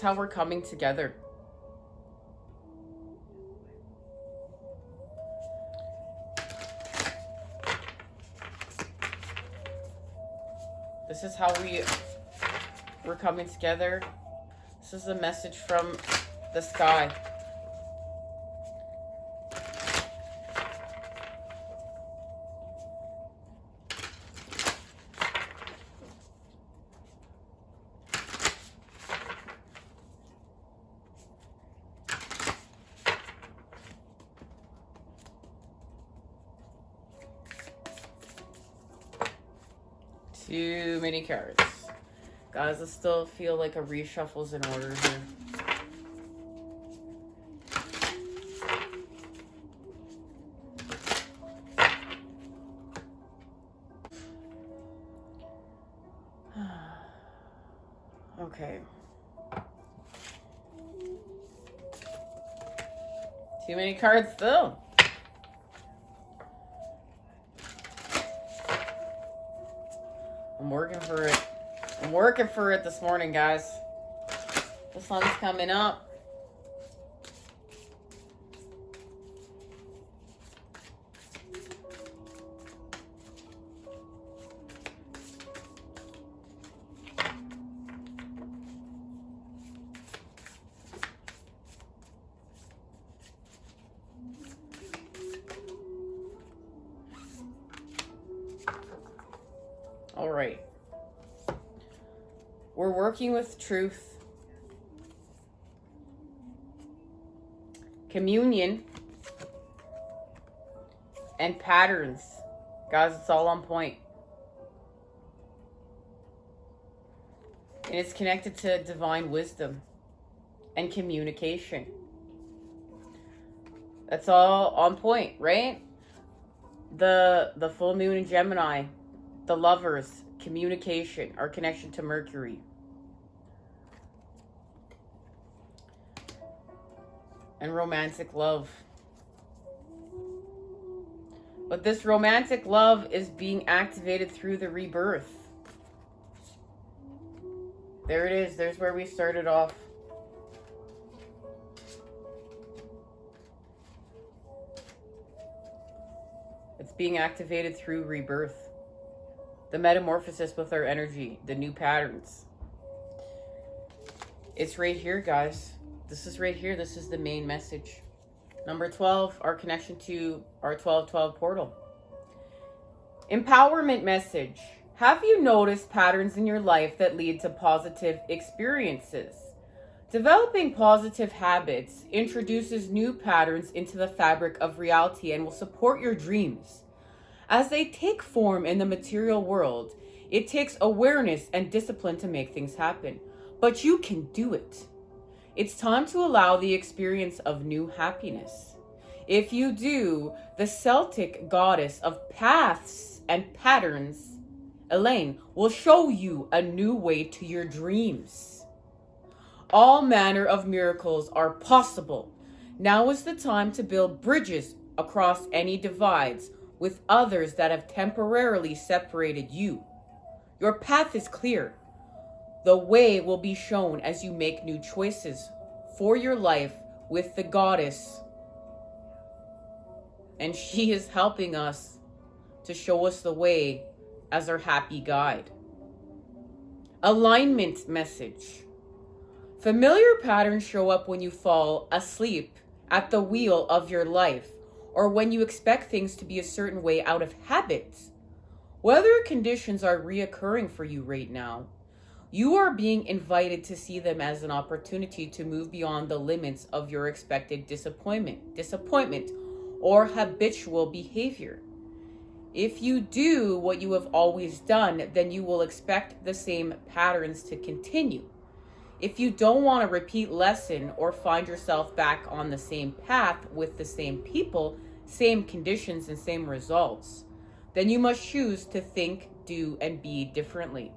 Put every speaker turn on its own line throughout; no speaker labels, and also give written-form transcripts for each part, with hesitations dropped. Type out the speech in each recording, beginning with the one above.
How we're coming together. This is how we're coming together. This is a message from the sky. Too many cards. Guys, I still feel like a reshuffle's in order here. Okay. Too many cards still. I'm working for it. I'm working for it this morning, guys. The sun's coming up. All right. We're working with truth, communion, and patterns. Guys, it's all on point. And it's connected to divine wisdom and communication. That's all on point, right? The full moon in Gemini, the lovers, communication, our connection to Mercury. And romantic love. But this romantic love is being activated through the rebirth. There it is. There's where we started off. It's being activated through rebirth. The metamorphosis with our energy, the new patterns. It's right here, guys. This is right here. This is the main message. Number 12, our connection to our 1212 portal. Empowerment message. Have you noticed patterns in your life that lead to positive experiences? Developing positive habits introduces new patterns into the fabric of reality and will support your dreams. As they take form in the material world, it takes awareness and discipline to make things happen. But you can do it. It's time to allow the experience of new happiness. If you do, the Celtic goddess of paths and patterns, Elaine, will show you a new way to your dreams. All manner of miracles are possible. Now is the time to build bridges across any divides with others that have temporarily separated you. Your path is clear. The way will be shown as you make new choices for your life with the goddess. And she is helping us to show us the way as our happy guide. Alignment message. Familiar patterns show up when you fall asleep at the wheel of your life, or when you expect things to be a certain way out of habits. Whether conditions are reoccurring for you right now, you are being invited to see them as an opportunity to move beyond the limits of your expected disappointment, or habitual behavior. If you do what you have always done, then you will expect the same patterns to continue. If you don't want a repeat lesson or find yourself back on the same path with the same people, same conditions, and same results, then you must choose to think, do, and be differently.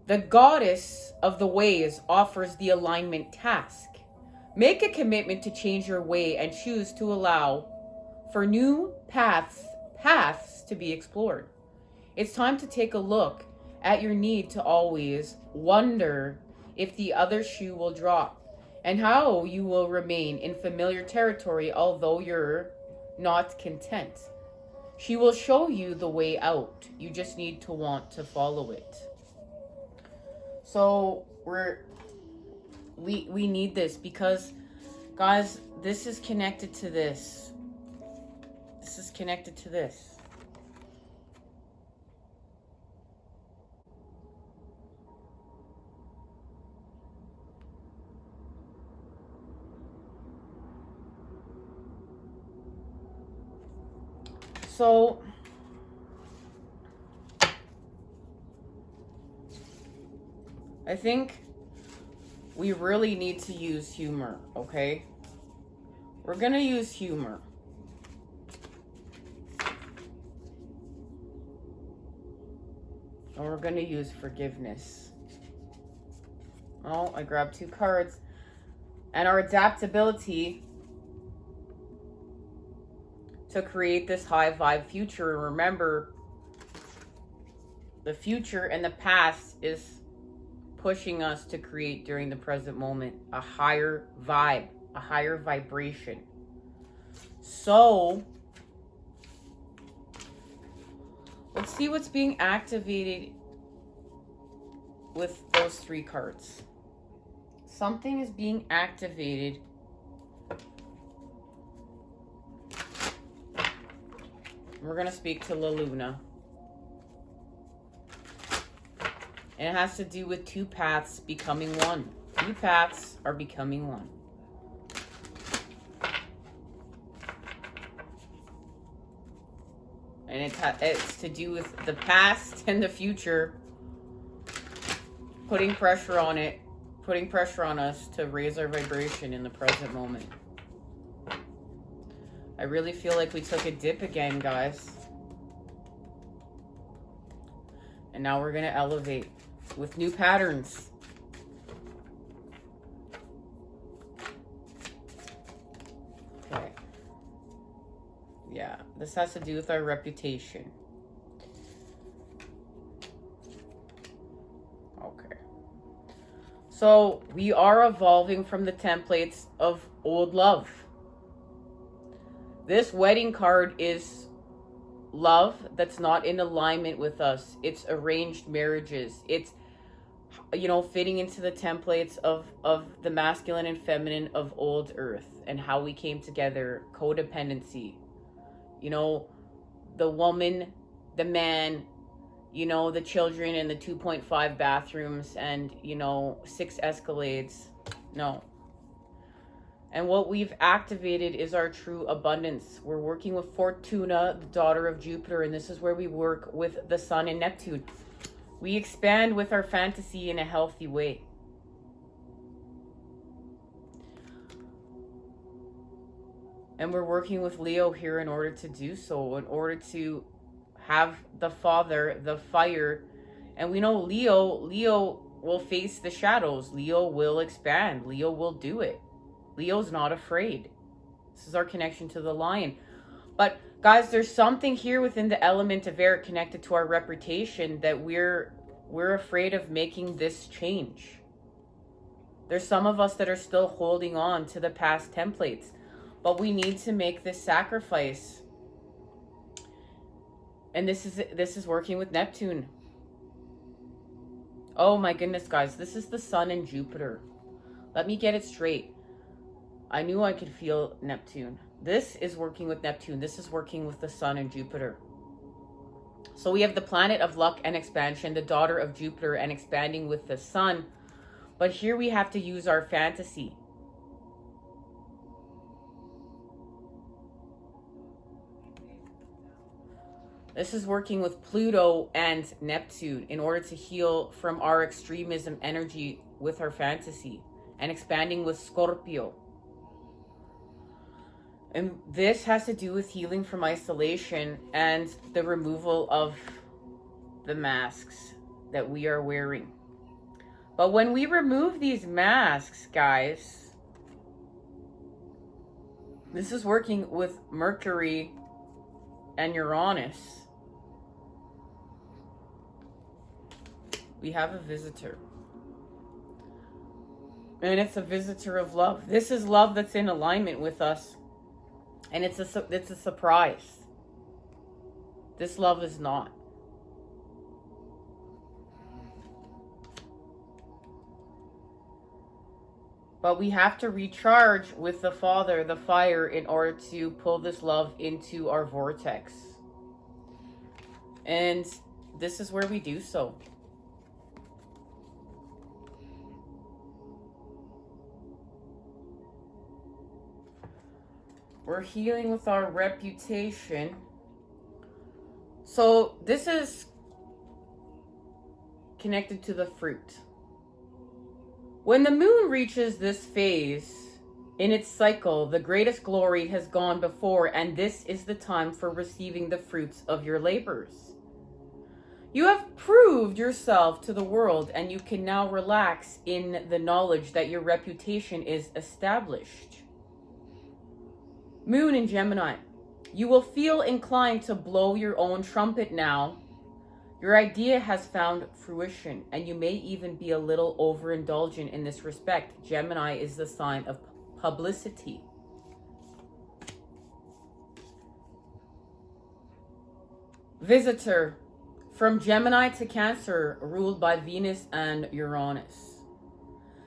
The goddess of the ways offers the alignment task. Make a commitment to change your way and choose to allow for new paths to be explored. It's time to take a look at your need to always wonder if the other shoe will drop and how you will remain in familiar territory although you're not content. She will show you the way out. You just need to want to follow it. So we need this because, guys, this is connected to this. This is connected to this. So I think we really need to use humor, okay? We're gonna use humor. And we're gonna use forgiveness. Oh, I grabbed 2 cards. And our adaptability to create this high vibe future. Remember, the future and the past is pushing us to create during the present moment a higher vibe, a higher vibration. So let's see what's being activated with those 3 cards. Something is being activated. We're going to speak to La Luna. And it has to do with 2 paths becoming one. 2 paths are becoming one. And it's to do with the past and the future, putting pressure on it, putting pressure on us to raise our vibration in the present moment. I really feel like we took a dip again, guys. And now we're going to elevate with new patterns. Okay. Yeah, this has to do with our reputation. Okay. So we are evolving from the templates of old love. This wedding card is love that's not in alignment with us. It's arranged marriages. It's, you know, fitting into the templates of the masculine and feminine of old earth and how we came together. Codependency. You know, the woman, the man, you know, the children in the 2.5 bathrooms and, you know, 6 Escalades. No. And what we've activated is our true abundance. We're working with Fortuna, the daughter of Jupiter, and this is where we work with the Sun and Neptune. We expand with our fantasy in a healthy way. And we're working with Leo here in order to do so, in order to have the father, the fire. And we know Leo will face the shadows. Leo will expand. Leo will do it. Leo's not afraid. This is our connection to the lion. But guys, there's something here within the element of air connected to our reputation that we're afraid of making this change. There's some of us that are still holding on to the past templates, but we need to make this sacrifice. And this is working with Neptune. Oh my goodness, guys, this is the Sun and Jupiter. Let me get it straight. I knew I could feel Neptune. This is working with Neptune. This is working with the Sun and Jupiter. So we have the planet of luck and expansion, the daughter of Jupiter, and expanding with the Sun. But here we have to use our fantasy. This is working with Pluto and Neptune in order to heal from our extremism energy with our fantasy, and expanding with Scorpio. And this has to do with healing from isolation and the removal of the masks that we are wearing. But when we remove these masks, guys, this is working with Mercury and Uranus. We have a visitor. And it's a visitor of love. This is love that's in alignment with us. And it's a surprise. This love is not. But we have to recharge with the Father, the fire, in order to pull this love into our vortex. And this is where we do so. We're healing with our reputation. So this is connected to the fruit. When the moon reaches this phase in its cycle, the greatest glory has gone before, and this is the time for receiving the fruits of your labors. You have proved yourself to the world, and you can now relax in the knowledge that your reputation is established. Moon in Gemini, you will feel inclined to blow your own trumpet now. Your idea has found fruition, and you may even be a little overindulgent in this respect. Gemini is the sign of publicity. Visitor, from Gemini to Cancer, ruled by Venus and Uranus.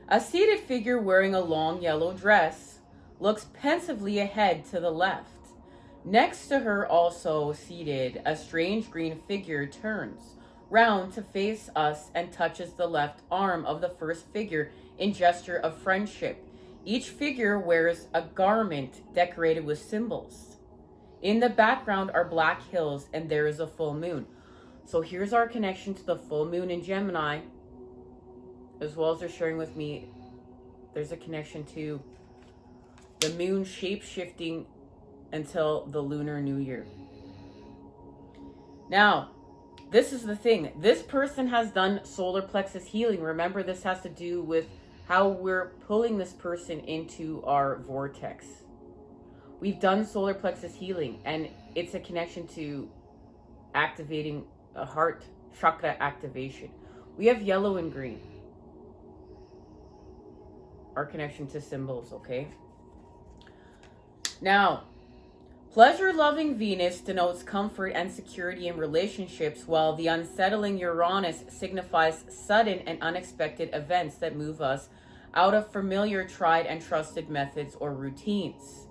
A seated figure wearing a long yellow dress looks pensively ahead to the left. Next to her, also seated, a strange green figure turns round to face us and touches the left arm of the first figure in gesture of friendship. Each figure wears a garment decorated with symbols. In the background are black hills, and there is a full moon. So here's our connection to the full moon in Gemini, as well as they're sharing with me, there's a connection to the moon shape-shifting until the Lunar New Year. Now, this is the thing. This person has done solar plexus healing. Remember, this has to do with how we're pulling this person into our vortex. We've done solar plexus healing, and it's a connection to activating a heart chakra activation. We have yellow and green. Our connection to symbols, okay? Now, pleasure-loving Venus denotes comfort and security in relationships, while the unsettling Uranus signifies sudden and unexpected events that move us out of familiar, tried, and trusted methods or routines.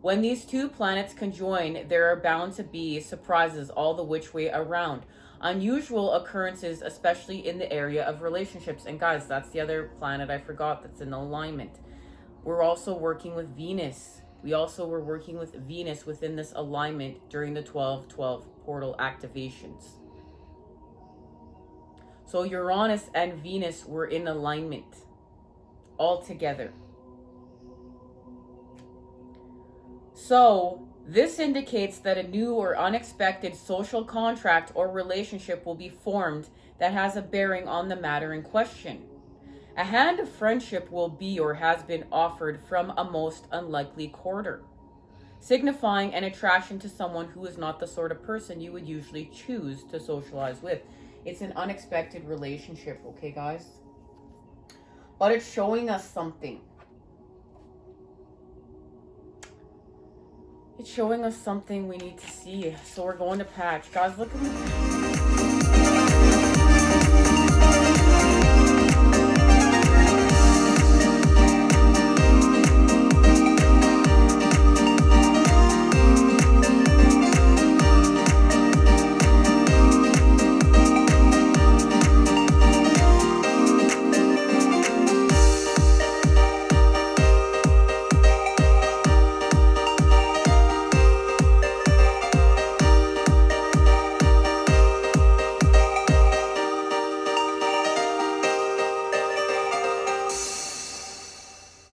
When these two planets conjoin, there are bound to be surprises all the which way around. Unusual occurrences, especially in the area of relationships. And guys, that's the other planet I forgot that's in alignment. We're also working with Venus. We also were working with Venus within this alignment during the 12-12 portal activations. So Uranus and Venus were in alignment all together. So this indicates that a new or unexpected social contract or relationship will be formed that has a bearing on the matter in question. A hand of friendship will be or has been offered from a most unlikely quarter, signifying an attraction to someone who is not the sort of person you would usually choose to socialize with. It's an unexpected relationship, okay, guys? But it's showing us something. It's showing us something we need to see. So we're going to patch. Guys, look at me.